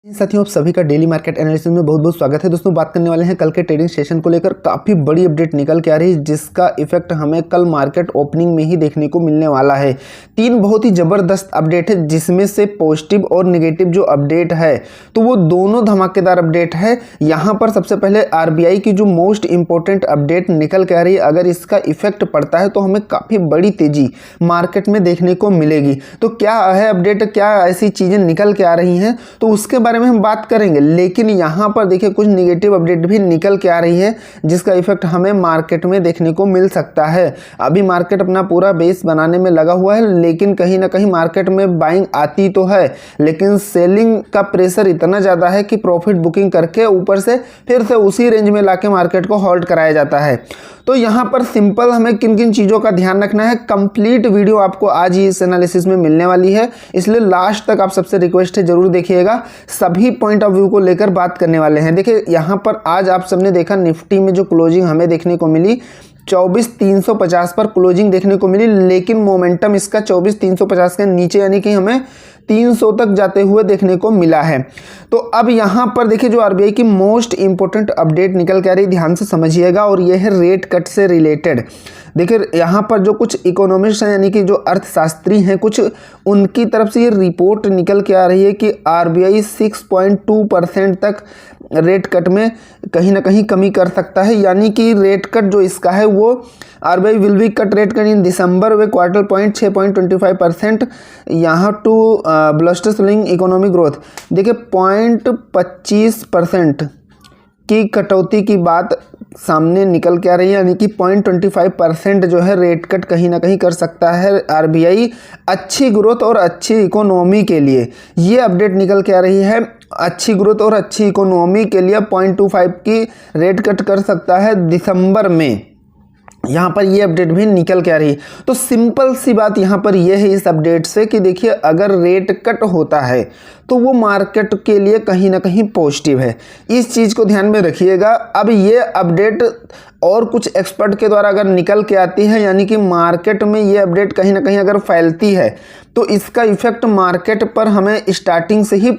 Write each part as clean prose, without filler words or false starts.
साथियों, आप सभी का डेली मार्केट एनालिसिस में बहुत बहुत स्वागत है। दोस्तों, बात करने वाले हैं कल के ट्रेडिंग सेशन को लेकर। काफ़ी बड़ी अपडेट निकल के आ रही है जिसका इफेक्ट हमें कल मार्केट ओपनिंग में ही देखने को मिलने वाला है। तीन बहुत ही ज़बरदस्त अपडेट है जिसमें से पॉजिटिव और नेगेटिव जो अपडेट है तो वो दोनों धमाकेदार अपडेट है। यहाँ पर सबसे पहले आरबीआई की जो मोस्ट इंपॉर्टेंट अपडेट निकल के आ रही है, अगर इसका इफेक्ट पड़ता है तो हमें काफ़ी बड़ी तेज़ी मार्केट में देखने को मिलेगी। तो क्या है अपडेट, क्या ऐसी चीज़ें निकल के आ रही हैं, तो उसके बारे में हम बात करेंगे। लेकिन यहाँ पर देखिए कुछ नेगेटिव अपडेट भी निकल के आ रही है जिसका इफेक्ट हमें मार्केट में देखने को मिल सकता है। अभी मार्केट अपना पूरा बेस बनाने में लगा हुआ है, लेकिन कहीं ना कहीं मार्केट में बाइंग आती तो है, लेकिन सेलिंग का प्रेशर इतना ज़्यादा है कि प्रॉफिट बुकिंग करके ऊपर से फिर से उसी रेंज में लाके मार्केट को होल्ड कराया जाता है। तो यहाँ पर सिंपल हमें किन किन चीज़ों का ध्यान रखना है, कंप्लीट वीडियो आपको आज ही इस एनालिसिस में मिलने वाली है, इसलिए लास्ट तक आप सबसे रिक्वेस्ट है जरूर देखिएगा। सभी पॉइंट ऑफ व्यू को लेकर बात करने वाले हैं। देखिए यहाँ पर आज आप सबने देखा निफ्टी में जो क्लोजिंग हमें देखने को मिली 24,350 पर क्लोजिंग देखने को मिली, लेकिन मोमेंटम इसका 24,350 के नीचे यानी कि हमें 300 तक जाते हुए देखने को मिला है। तो अब यहाँ पर देखिए जो आरबीआई की मोस्ट इंपॉर्टेंट अपडेट निकल के आ रही है, ध्यान से समझिएगा, और यह है रेट कट से रिलेटेड। देखिए यहाँ पर जो कुछ इकोनॉमिस्ट हैं यानी कि जो अर्थशास्त्री हैं, कुछ उनकी तरफ से ये रिपोर्ट निकल के आ रही है कि आरबीआई 6.2% तक रेट कट में कहीं ना कहीं कमी कर सकता है। यानी कि रेट कट जो इसका है वो RBI will be cut rate cut in December way quarter point 6.25% यहाँ to bolster sling economic growth. देखिए 0.25% की कटौती की बात सामने निकल के आ रही है, यानी कि 0.25% जो है रेट कट कहीं ना कहीं कर सकता है आरबीआई अच्छी ग्रोथ और अच्छी इकोनॉमी के लिए। ये अपडेट निकल के आ रही है, अच्छी ग्रोथ और अच्छी इकोनॉमी के लिए 0.25 की रेट कट कर सकता है दिसंबर में। यहाँ पर ये अपडेट भी निकल के आ रही है। तो सिंपल सी बात यहाँ पर यह है इस अपडेट से कि देखिए अगर रेट कट होता है तो वो मार्केट के लिए कहीं ना कहीं पॉजिटिव है, इस चीज़ को ध्यान में रखिएगा। अब ये अपडेट और कुछ एक्सपर्ट के द्वारा अगर निकल के आती है, यानी कि मार्केट में ये अपडेट कहीं ना कहीं अगर फैलती है तो इसका इफेक्ट मार्केट पर हमें स्टार्टिंग से ही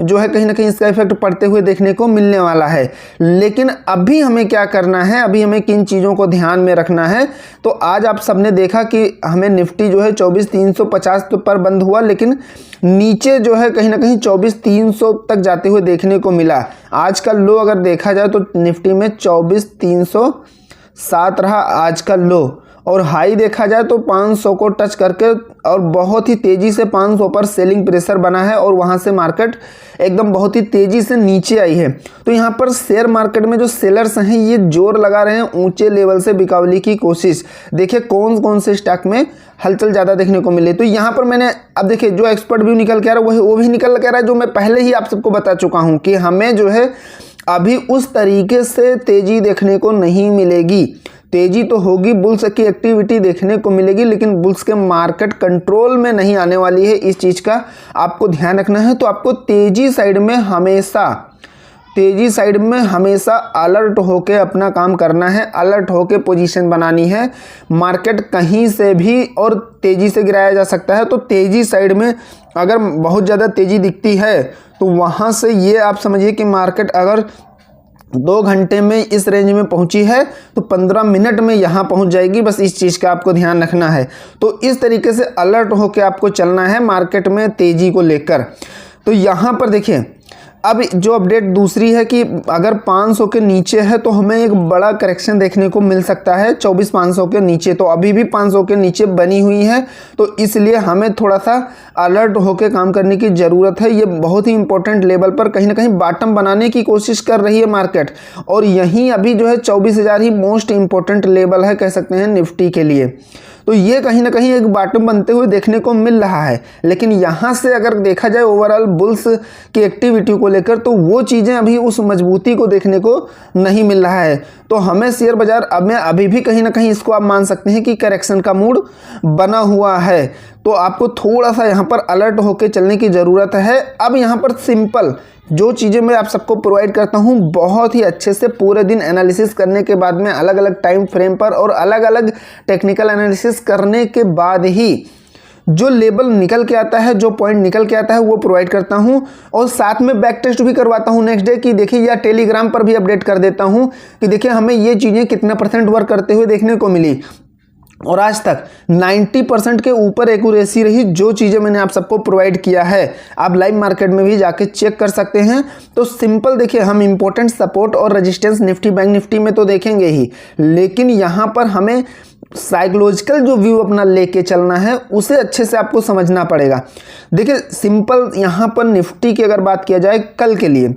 जो है कहीं ना कहीं इसका इफेक्ट पड़ते हुए देखने को मिलने वाला है। लेकिन अभी हमें क्या करना है, अभी हमें किन चीज़ों को ध्यान में रखना है, तो आज आप सबने देखा कि हमें निफ्टी जो है 24,350 पर बंद हुआ, लेकिन नीचे जो है कहीं ना कहीं 24,300 तक जाते हुए देखने को मिला। आज का लो अगर देखा जाए तो निफ्टी में 24,307 रहा आज का लो, और हाई देखा जाए तो 500 को टच करके और बहुत ही तेज़ी से 500 पर सेलिंग प्रेशर बना है और वहां से मार्केट एकदम बहुत ही तेज़ी से नीचे आई है। तो यहाँ पर शेयर मार्केट में जो सेलर्स हैं ये जोर लगा रहे हैं ऊंचे लेवल से बिकावली की कोशिश। देखिए कौन कौन से स्टॉक में हलचल ज़्यादा देखने को मिले। तो यहाँ पर मैंने अब देखिए जो एक्सपर्ट व्यू निकल के आ रहा है वो भी निकल के आ रहा है, जो मैं पहले ही आप सबको बता चुका हूँ कि हमें जो है अभी उस तरीके से तेज़ी देखने को नहीं मिलेगी। तेजी तो होगी, बुल्स की एक्टिविटी देखने को मिलेगी, लेकिन बुल्स के मार्केट कंट्रोल में नहीं आने वाली है, इस चीज़ का आपको ध्यान रखना है। तो आपको तेजी साइड में हमेशा अलर्ट होके अपना काम करना है, अलर्ट होके पोजीशन बनानी है। मार्केट कहीं से भी और तेज़ी से गिराया जा सकता है, तो तेज़ी साइड में अगर बहुत ज़्यादा तेज़ी दिखती है तो वहाँ से ये आप समझिए कि मार्केट अगर 2 घंटे में इस रेंज में पहुंची है तो 15 मिनट में यहाँ पहुंच जाएगी। बस इस चीज़ का आपको ध्यान रखना है। तो इस तरीके से अलर्ट होकर आपको चलना है मार्केट में तेज़ी को लेकर। तो यहाँ पर देखिए अब जो अपडेट दूसरी है कि अगर 500 के नीचे है तो हमें एक बड़ा करेक्शन देखने को मिल सकता है 24,500 के नीचे। तो अभी भी 500 के नीचे बनी हुई है, तो इसलिए हमें थोड़ा सा अलर्ट होकर काम करने की ज़रूरत है। ये बहुत ही इंपॉर्टेंट लेवल पर कहीं ना कहीं बॉटम बनाने की कोशिश कर रही है मार्केट, और यहीं अभी जो है 24,000 ही मोस्ट इंपॉर्टेंट लेवल है कह सकते हैं निफ्टी के लिए। तो ये कहीं ना कहीं एक बॉटम बनते हुए देखने को मिल रहा है। लेकिन यहाँ से अगर देखा जाए ओवरऑल बुल्स की एक्टिविटी को लेकर तो वो चीज़ें अभी उस मजबूती को देखने को नहीं मिल रहा है। तो हमें शेयर बाजार अब में अभी भी कहीं ना कहीं इसको आप मान सकते हैं कि करेक्शन का मूड बना हुआ है। तो आपको थोड़ा सा यहाँ पर अलर्ट होकर चलने की ज़रूरत है। अब यहाँ पर सिंपल जो चीज़ें मैं आप सबको प्रोवाइड करता हूँ बहुत ही अच्छे से पूरे दिन एनालिसिस करने के बाद में अलग अलग टाइम फ्रेम पर और अलग अलग टेक्निकल एनालिसिस करने के बाद ही जो लेवल निकल के आता है, जो पॉइंट निकल के आता है वो प्रोवाइड करता हूं और साथ में बैक टेस्ट भी करवाता हूं नेक्स्ट डे कि देखिए, या टेलीग्राम पर भी अपडेट कर देता हूं कि देखिए हमें ये चीज़ें कितना % वर्क करते हुए देखने को मिली। और आज तक 90% के ऊपर एक्यूरेसी रही जो चीज़ें मैंने आप सबको प्रोवाइड किया है। आप लाइव मार्केट में भी जाके चेक कर सकते हैं। तो सिंपल देखिए, हम इंपॉर्टेंट सपोर्ट और रेजिस्टेंस निफ्टी बैंक निफ्टी में तो देखेंगे ही, लेकिन यहाँ पर हमें साइकोलॉजिकल जो व्यू अपना लेके चलना है उसे अच्छे से आपको समझना पड़ेगा। देखिए सिंपल यहाँ पर निफ्टी की अगर बात किया जाए कल के लिए,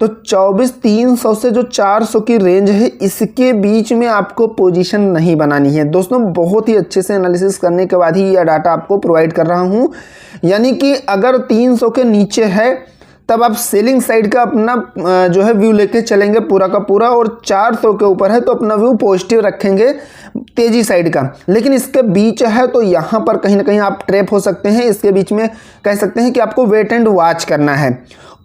तो 24,300 से जो 400 की रेंज है इसके बीच में आपको पोजीशन नहीं बनानी है। दोस्तों बहुत ही अच्छे से एनालिसिस करने के बाद ही यह डाटा आपको प्रोवाइड कर रहा हूँ। यानी कि अगर 300 के नीचे है तब आप सेलिंग साइड का अपना जो है व्यू लेके चलेंगे पूरा का पूरा, और 400 के ऊपर है तो अपना व्यू पॉजिटिव रखेंगे तेजी साइड का। लेकिन इसके बीच है तो यहाँ पर कहीं ना कहीं आप ट्रैप हो सकते हैं। इसके बीच में कह सकते हैं कि आपको वेट एंड वॉच करना है।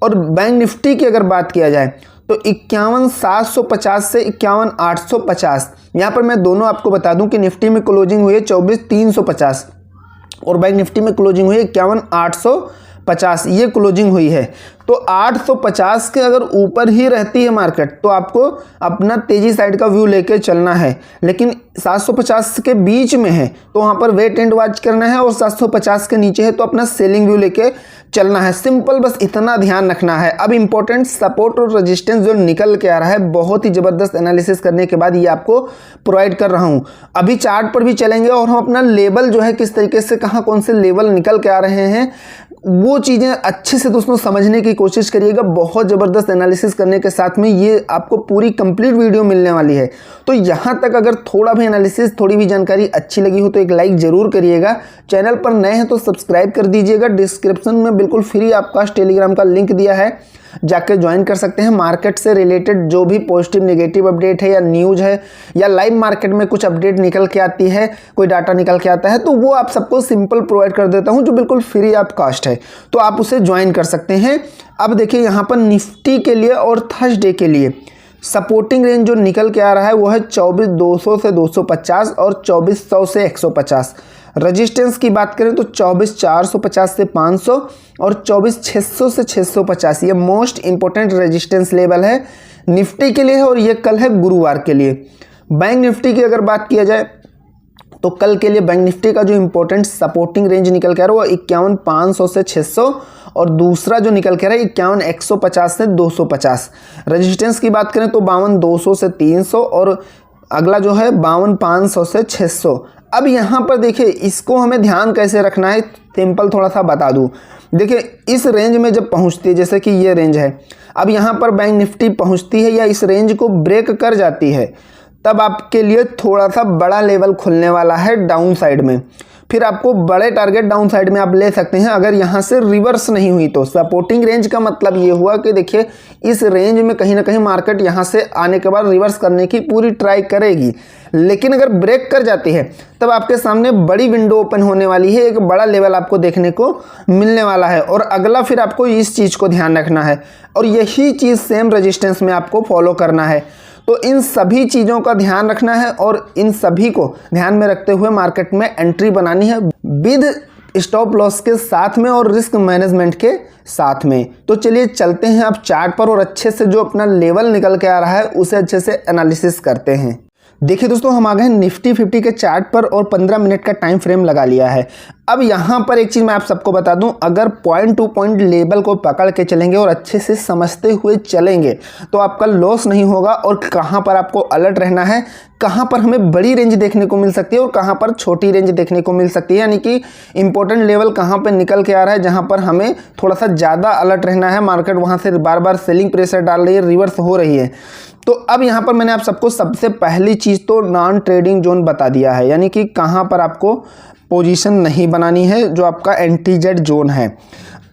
और बैंक निफ्टी की अगर बात किया जाए तो 51,750 से 51,850, यहाँ पर मैं दोनों आपको बता दूं कि निफ्टी में क्लोजिंग हुई है 24,350 और बैंक निफ्टी में क्लोजिंग हुई है 51,850, ये क्लोजिंग हुई है। तो 850 के अगर ऊपर ही रहती है मार्केट तो आपको अपना तेजी साइड का व्यू लेके चलना है। लेकिन 750 के बीच में है तो वहाँ पर वेट एंड वॉच करना है, और 750 के नीचे है तो अपना सेलिंग व्यू लेके चलना है। सिंपल बस इतना ध्यान रखना है। अब इंपॉर्टेंट सपोर्ट और रेजिस्टेंस जो निकल के आ रहा है, बहुत ही ज़बरदस्त एनालिसिस करने के बाद ये आपको प्रोवाइड कर रहा हूँ। अभी चार्ट पर भी चलेंगे और हम अपना लेवल जो है किस तरीके से कहाँ कौन से लेवल निकल के आ रहे हैं वो चीज़ें अच्छे से दोस्तों समझने की कोशिश करिएगा। बहुत ज़बरदस्त एनालिसिस करने के साथ में ये आपको पूरी कंप्लीट वीडियो मिलने वाली है। तो यहाँ तक अगर थोड़ा भी एनालिसिस, थोड़ी भी जानकारी अच्छी लगी हो तो एक लाइक ज़रूर करिएगा। चैनल पर नए हैं तो सब्सक्राइब कर दीजिएगा। डिस्क्रिप्शन में बिल्कुल फ्री आपका टेलीग्राम का लिंक दिया है, जाके ज्वाइन कर सकते हैं। मार्केट से रिलेटेड जो भी पॉजिटिव नेगेटिव अपडेट है या न्यूज़ है या लाइव मार्केट में कुछ अपडेट निकल के आती है, कोई डाटा निकल के आता है, तो वो आप सबको सिंपल प्रोवाइड कर देता हूं जो बिल्कुल फ्री ऑफ कॉस्ट है। तो आप उसे ज्वाइन कर सकते हैं। अब देखिए यहाँ पर निफ्टी के लिए और थर्सडे के लिए सपोर्टिंग रेंज जो निकल के आ रहा है वो है 24,200 से 250 और 24,100 से 150। रजिस्टेंस की बात करें तो 24,450 से 500 और 24,600 से 650, ये मोस्ट इंपॉर्टेंट रेजिस्टेंस लेवल है निफ्टी के लिए है, और ये कल है गुरुवार के लिए। बैंक निफ्टी की अगर बात किया जाए तो कल के लिए बैंक निफ्टी का जो इंपॉर्टेंट सपोर्टिंग रेंज निकल के आ रहा है वो 51,500 से 600 और दूसरा जो निकल के आ रहा है 51,150 से 250। रजिस्टेंस की बात करें तो 52,200 से 300 और अगला जो है 52,500 से 600। अब यहाँ पर देखिए इसको हमें ध्यान कैसे रखना है, सिंपल थोड़ा सा बता दूँ। देखिए इस रेंज में जब पहुँचती है, जैसे कि ये रेंज है, अब यहाँ पर बैंक निफ्टी पहुँचती है या इस रेंज को ब्रेक कर जाती है, तब आपके लिए थोड़ा सा बड़ा लेवल खुलने वाला है डाउन साइड में। फिर आपको बड़े टारगेट डाउन साइड में आप ले सकते हैं अगर यहाँ से रिवर्स नहीं हुई तो। सपोर्टिंग रेंज का मतलब ये हुआ कि देखिए इस रेंज में कहीं ना कहीं मार्केट यहाँ से आने के बाद रिवर्स करने की पूरी ट्राई करेगी, लेकिन अगर ब्रेक कर जाती है तब आपके सामने बड़ी विंडो ओपन होने वाली है, एक बड़ा लेवल आपको देखने को मिलने वाला है। और अगला फिर आपको इस चीज़ को ध्यान रखना है और यही चीज़ सेम रेजिस्टेंस में आपको फॉलो करना है। तो इन सभी चीज़ों का ध्यान रखना है और इन सभी को ध्यान में रखते हुए मार्केट में एंट्री बनानी है विद स्टॉप लॉस के साथ में और रिस्क मैनेजमेंट के साथ में। तो चलिए चलते हैं अब चार्ट पर और अच्छे से जो अपना लेवल निकल के आ रहा है उसे अच्छे से एनालिसिस करते हैं। देखिए दोस्तों, हम आ गए निफ्टी 50 के चार्ट पर और 15 मिनट का टाइम फ्रेम लगा लिया है। अब यहाँ पर एक चीज़ मैं आप सबको बता दूं, अगर पॉइंट टू पॉइंट लेवल को पकड़ के चलेंगे और अच्छे से समझते हुए चलेंगे तो आपका लॉस नहीं होगा। और कहाँ पर आपको अलर्ट रहना है, कहाँ पर हमें बड़ी रेंज देखने को मिल सकती है और कहाँ पर छोटी रेंज देखने को मिल सकती है, यानी कि इंपॉर्टेंट लेवल कहाँ पर निकल के आ रहा है जहाँ पर हमें थोड़ा सा ज़्यादा अलर्ट रहना है। मार्केट वहाँ से बार बार सेलिंग प्रेशर डाल रही है, रिवर्स हो रही है। तो अब यहाँ पर मैंने आप सबको सबसे पहली चीज़ तो नॉन ट्रेडिंग जोन बता दिया है, यानी कि कहाँ पर आपको पोजीशन नहीं बनानी है, जो आपका एंटी-जेड जोन है।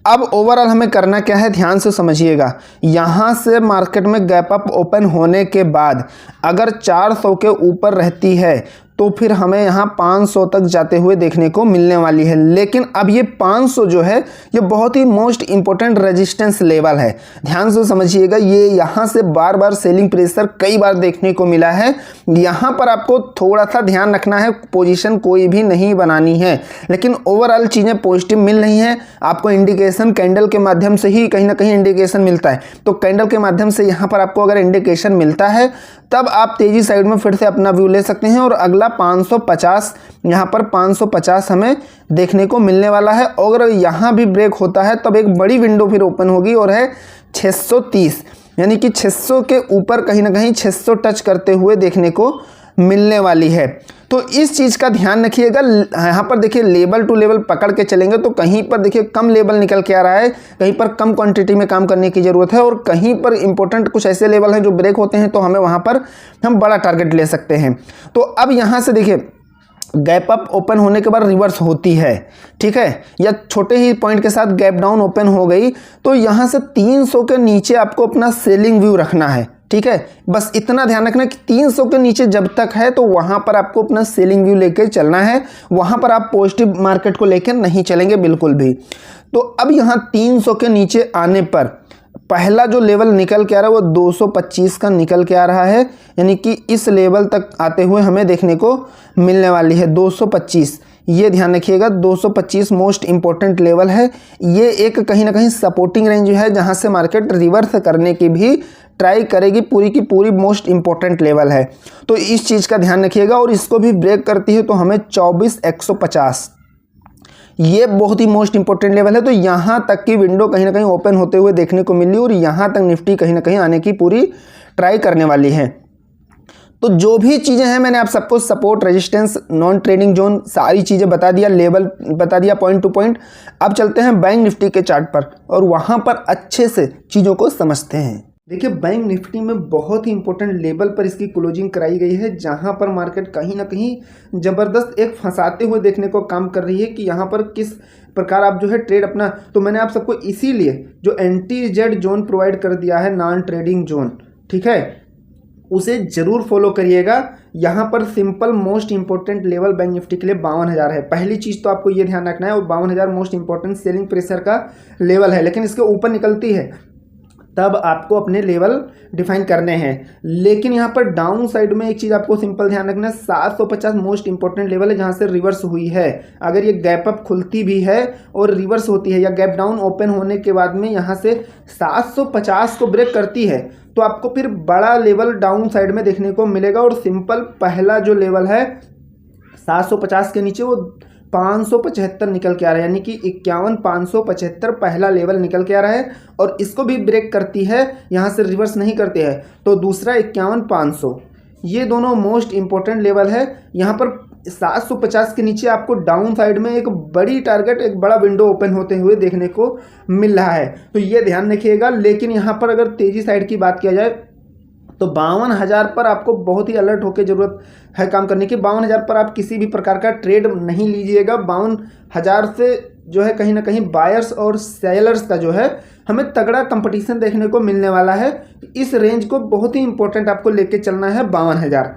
अब ओवरऑल हमें करना क्या है, ध्यान से समझिएगा। यहाँ से मार्केट में गैप अप ओपन होने के बाद अगर 400 के ऊपर रहती है तो फिर हमें यहाँ 500 तक जाते हुए देखने को मिलने वाली है। लेकिन अब ये 500 जो है ये बहुत ही मोस्ट इंपॉर्टेंट रेजिस्टेंस लेवल है, ध्यान से समझिएगा। ये यहाँ से बार बार सेलिंग प्रेशर कई बार देखने को मिला है। यहाँ पर आपको थोड़ा सा ध्यान रखना है, पोजीशन कोई भी नहीं बनानी है, लेकिन ओवरऑल चीज़ें पॉजिटिव मिल रही हैं। आपको इंडिकेशन कैंडल के माध्यम से ही कहीं ना कहीं इंडिकेशन मिलता है, तो कैंडल के माध्यम से यहाँ पर आपको अगर इंडिकेशन मिलता है तब आप तेजी साइड में फिर से अपना व्यू ले सकते हैं। और अगला 550, यहाँ पर 550 हमें देखने को मिलने वाला है। और अगर यहाँ भी ब्रेक होता है तब एक बड़ी विंडो फिर ओपन होगी और है 630, यानी कि 600 के ऊपर कहीं ना कहीं 600 टच करते हुए देखने को मिलने वाली है। तो इस चीज़ का ध्यान रखिएगा। यहाँ पर देखिए लेवल टू लेवल पकड़ के चलेंगे तो कहीं पर देखिए कम लेवल निकल के आ रहा है, कहीं पर कम क्वांटिटी में काम करने की ज़रूरत है, और कहीं पर इंपॉर्टेंट कुछ ऐसे लेवल हैं जो ब्रेक होते हैं तो हमें वहाँ पर हम बड़ा टारगेट ले सकते हैं। तो अब यहाँ से देखिए गैप अप ओपन होने के बाद रिवर्स होती है, ठीक है, या छोटे ही पॉइंट के साथ गैप डाउन ओपन हो गई तो यहाँ से 300 के नीचे आपको अपना सेलिंग व्यू रखना है, ठीक है। बस इतना ध्यान रखना कि 300 के नीचे जब तक है तो वहाँ पर आपको अपना सेलिंग व्यू लेकर चलना है, वहाँ पर आप पॉजिटिव मार्केट को लेकर नहीं चलेंगे बिल्कुल भी। तो अब यहाँ 300 के नीचे आने पर पहला जो लेवल निकल के आ रहा है वो 225 का निकल के आ रहा है, यानी कि इस लेवल तक आते हुए हमें देखने को मिलने वाली है 225। ये ध्यान रखिएगा 225 मोस्ट इंपॉर्टेंट लेवल है। ये एक कहीं ना कहीं सपोर्टिंग रेंज है जहां से मार्केट रिवर्स करने की भी ट्राई करेगी, पूरी की पूरी मोस्ट इंपॉर्टेंट लेवल है। तो इस चीज़ का ध्यान रखिएगा। और इसको भी ब्रेक करती है तो हमें 24,150, ये बहुत ही मोस्ट इंपॉर्टेंट लेवल है। तो यहाँ तक की विंडो कहीं ना कहीं ओपन होते हुए देखने को मिली और यहाँ तक निफ्टी कहीं ना कहीं आने की पूरी ट्राई करने वाली है। तो जो भी चीज़ें हैं मैंने आप सबको support, resistance, non trading zone सारी चीज़ें बता दिया, लेवल बता दिया पॉइंट टू पॉइंट। अब चलते हैं बैंक निफ्टी के चार्ट पर और वहाँ पर अच्छे से चीज़ों को समझते हैं। देखिए बैंक निफ्टी में बहुत ही इंपॉर्टेंट लेवल पर इसकी क्लोजिंग कराई गई है, जहां पर मार्केट कहीं ना कहीं ज़बरदस्त एक फंसाते हुए देखने को काम कर रही है कि यहां पर किस प्रकार आप जो है ट्रेड अपना। तो मैंने आप सबको इसीलिए जो NTZ जोन प्रोवाइड कर दिया है, नॉन ट्रेडिंग जोन, ठीक है, उसे ज़रूर फॉलो करिएगा। यहाँ पर simple most important level bank Nifty के लिए 52,000 है। पहली चीज़ तो आपको ये ध्यान रखना है, और 52,000 मोस्ट इंपॉर्टेंट सेलिंग प्रेशर का लेवल है, लेकिन इसके ऊपर निकलती है तब आपको अपने लेवल डिफाइन करने हैं। लेकिन यहाँ पर डाउन साइड में एक चीज़ आपको सिंपल ध्यान रखना है, 750 मोस्ट इंपॉर्टेंट लेवल है जहाँ से रिवर्स हुई है। अगर ये गैप अप खुलती भी है और रिवर्स होती है या गैप डाउन ओपन होने के बाद में यहाँ से 750 को ब्रेक करती है तो आपको फिर बड़ा लेवल डाउन साइड में देखने को मिलेगा। और सिंपल पहला जो लेवल है 750 के नीचे वो 575 निकल के आ रहा है, यानी कि 51,575 पहला लेवल निकल के आ रहा है। और इसको भी ब्रेक करती है, यहाँ से रिवर्स नहीं करते हैं तो दूसरा 51,500, ये दोनों मोस्ट इंपॉर्टेंट लेवल है। यहाँ पर 750 के नीचे आपको डाउन साइड में एक बड़ी टारगेट, एक बड़ा विंडो ओपन होते हुए देखने को मिल रहा है, तो ये ध्यान रखिएगा। लेकिन यहाँ पर अगर तेजी साइड की बात किया जाए तो 52,000 पर आपको बहुत ही अलर्ट होकर ज़रूरत है काम करने की। 52,000 पर आप किसी भी प्रकार का ट्रेड नहीं लीजिएगा। 52,000 से जो है कहीं ना कहीं बायर्स और सेलर्स का जो है हमें तगड़ा कंपटीशन देखने को मिलने वाला है। इस रेंज को बहुत ही इंपॉर्टेंट आपको लेके चलना है 52,000,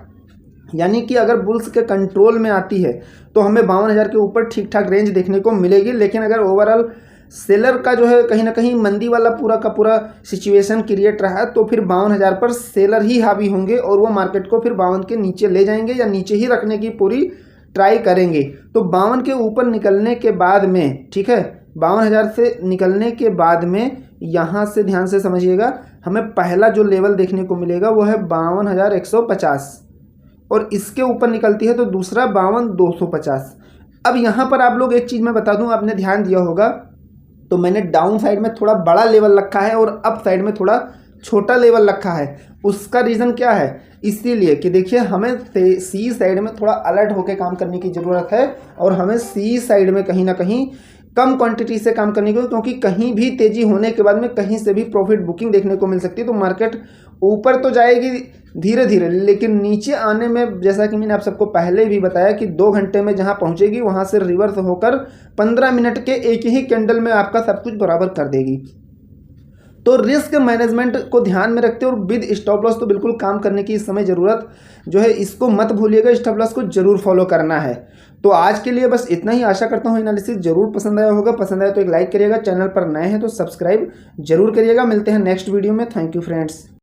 यानी कि अगर बुल्स के कंट्रोल में आती है तो हमें 52,000 के ऊपर ठीक ठाक रेंज देखने को मिलेगी। लेकिन अगर ओवरऑल सेलर का जो है कहीं ना कहीं मंदी वाला पूरा का पूरा सिचुएशन क्रिएट रहा है तो फिर 52,000 पर सेलर ही हावी होंगे और वो मार्केट को फिर 52 के नीचे ले जाएंगे या नीचे ही रखने की पूरी ट्राई करेंगे। तो 52 के ऊपर निकलने के बाद में, ठीक है, 52,000 से निकलने के बाद में यहाँ से ध्यान से समझिएगा, हमें पहला जो लेवल देखने को मिलेगा वो है 52,150 और इसके ऊपर निकलती है तो दूसरा 52,250। अब यहाँ पर आप लोग एक चीज़ मैं बता दूँ, आपने ध्यान दिया होगा तो मैंने डाउन साइड में थोड़ा बड़ा लेवल रखा है और अप साइड में थोड़ा छोटा लेवल रखा है। उसका रीज़न क्या है? इसीलिए कि देखिए हमें सी साइड में थोड़ा अलर्ट होकर काम करने की ज़रूरत है और हमें सी साइड में कहीं ना कहीं कम क्वांटिटी से काम करने को, क्योंकि कहीं भी तेज़ी होने के बाद में कहीं से भी प्रॉफिट बुकिंग देखने को मिल सकती है। तो मार्केट ऊपर तो जाएगी धीरे धीरे, लेकिन नीचे आने में जैसा कि मैंने आप सबको पहले भी बताया कि 2 घंटे में जहां पहुंचेगी वहां से रिवर्स होकर 15 मिनट के एक ही कैंडल में आपका सब कुछ बराबर कर देगी। तो तो रिस्क मैनेजमेंट को ध्यान में रखते हैं और विद स्टॉप लॉस तो बिल्कुल काम करने की इस समय ज़रूरत जो है, इसको मत भूलिएगा, स्टॉप लॉस को जरूर फॉलो करना है। तो आज के लिए बस इतना ही। आशा करता हूँ एनालिसिस जरूर पसंद आया होगा। पसंद आया तो एक लाइक करिएगा, चैनल पर नए हैं तो सब्सक्राइब जरूर करिएगा। मिलते हैं नेक्स्ट वीडियो में। Thank you friends.